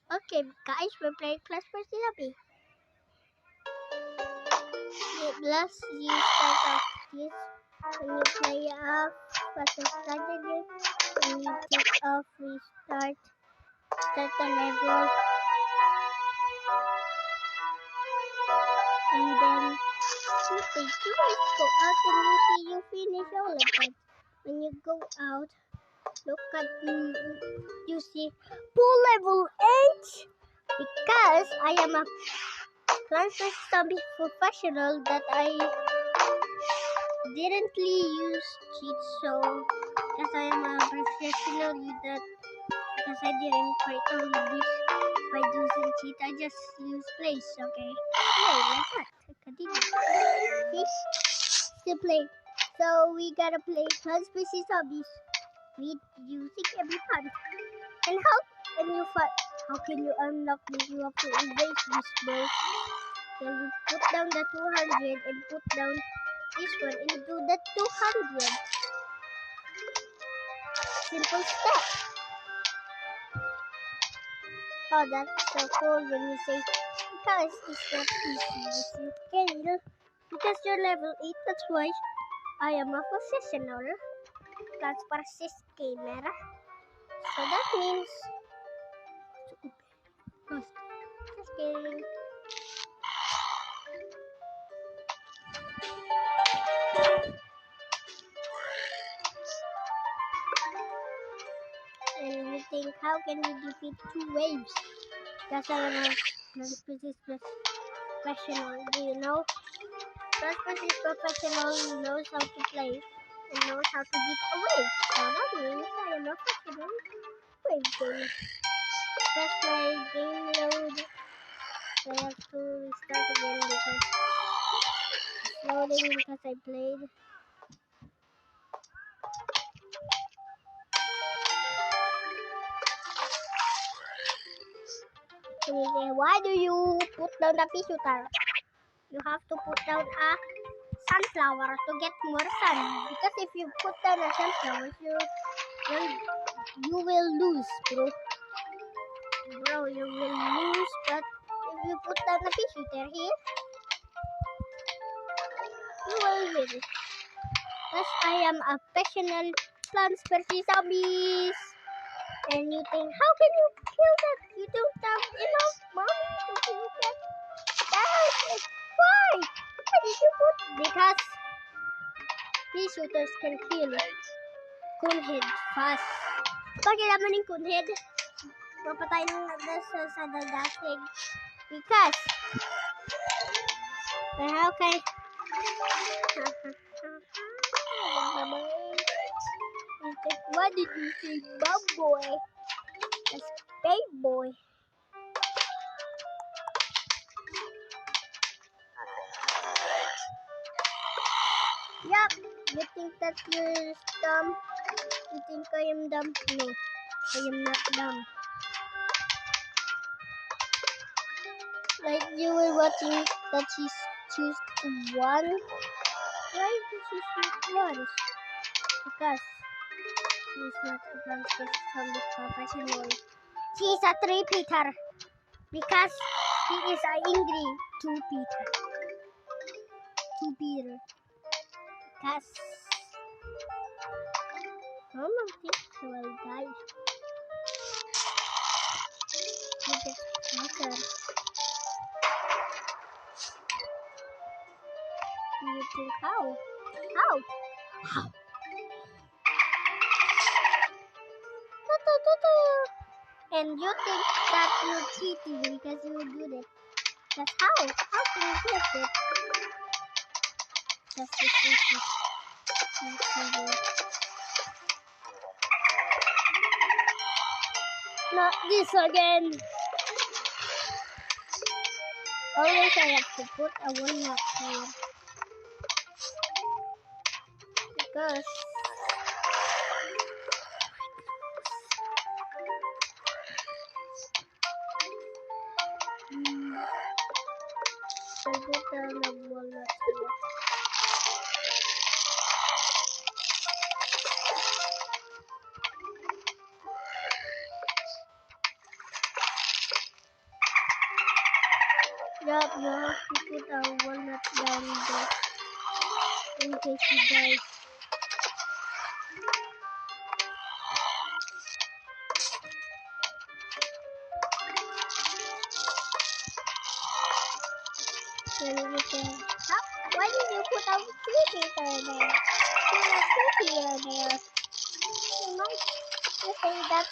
Okay, guys, we're playing Clash vs. Zombie. Let's you start off this. When you play off, what's the start again? When you take off, restart, start the level, and then you take two ways, go out and you see you finish all of it. When you go out, look at you see full level 8 because I am a Plants vs. Zombie professional that I didn't use cheats, so because I am a professional with that, because I didn't create all of this by using cheat, I just use plays, okay? Play like that. Continue. See? Still play. So we gotta play Plants vs. Zombies with using every fun. And how can you unlock this? You have to erase this, bro. Then you put down the 200 and put down this one and do the 200. Simple step. Oh, that's so cool when you say, because it's not easy to kill. Because you're level 8, that's why I am a professional Plants vs. gamer. So that means, just kidding. And you think, how can you defeat 2 waves? Because I am a Plants vs. professional, do you know? Plants vs. professional knows how to play and knows how to beat a wave. So that means I am a professional wave gamer. That's my game load. I have to restart again because it's loading because I played. And you say, why do you put down the pea shooter? You have to put down a sunflower to get more sun. Because if you put down a sunflower, you will lose, bro. Bro, you will lose, but if you put down a pea shooter here, you will win. Because I am a professional Plants vs. Zombies. And you think, how can you kill that? You don't have enough money to kill that. Why? Why did you put? Because pea shooters can kill conehead fast. Bakit naman yung conehead? Mapatay ng sa dadating. Because how can why did you say bad boy? That's bad boy. Yup, you think that you're dumb? You think I am dumb? No, I am not dumb. Like you were watching that she choose one. Why did she choose one? Because she's not a Plants vs. Zombies professional. She's a 3-Peter. Because he is angry 2-Peter. 2-Peter. Because I don't think he will die. He gets better. You think how? How? And you think that you're cheating because you do that. That's how? How can you get it? That's the easy. Not this again. Always I have to put a 1-up here. Because I put down a 1-up here. Yup, you have to put a walnut down there in case he dies. Then we can. Huh? Why did you put a creeper there? Put a creeper there. You might say that.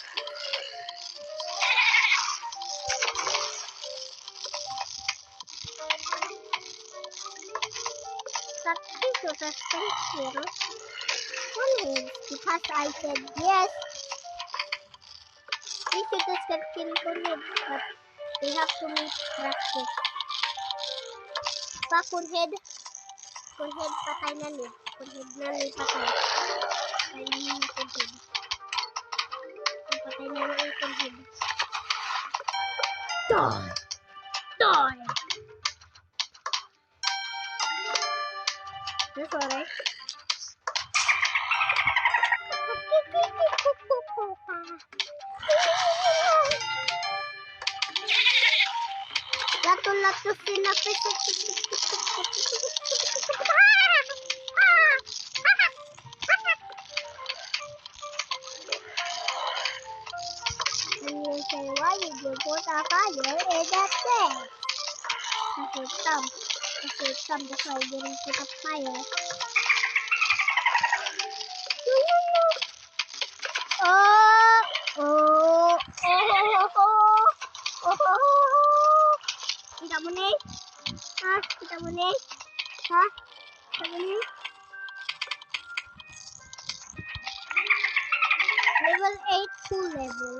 That is what I think here. Because I said yes. We should just get kill Kunhead, but we have to meet practice. Pa Kunhead patay na ni. Kunhead na ni patay. Patay na ni Kunhead. Patay na ni Kunhead. Die! Die! That's alright. Lato sinapis. And you say, why did you put a fire in that place? That's dumb. That's why I didn't put a fire. Kita mo ni? Ha? Kita mo ni? Ha? Kita mo ni? Level 8 full level.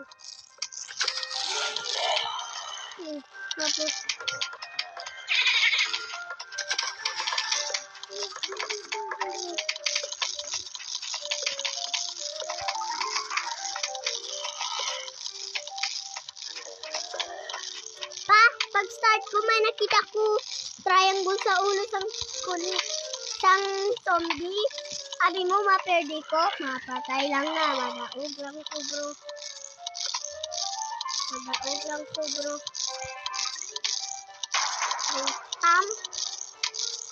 Tapos pag-start ko, may nakita ko triangle sa ulo sang zombie. Abi mo, maperde ko. Mapatay lang na. Madaog lang ko, bro. Tam.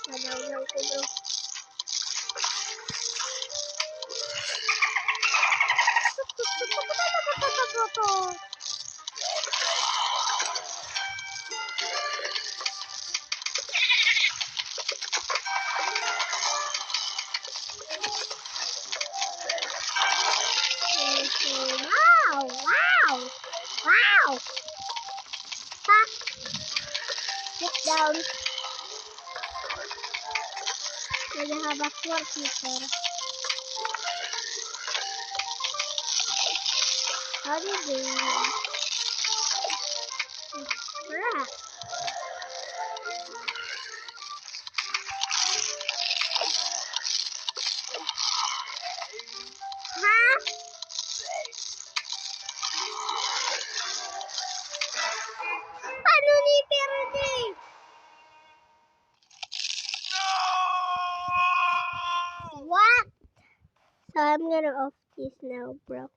Madaog lang ko, bro. Wow! Ha? Sit down. I have a sword keeper. How do you do that? Crap. Huh? Paano ni Perdi? What? So I'm gonna off this now, bro.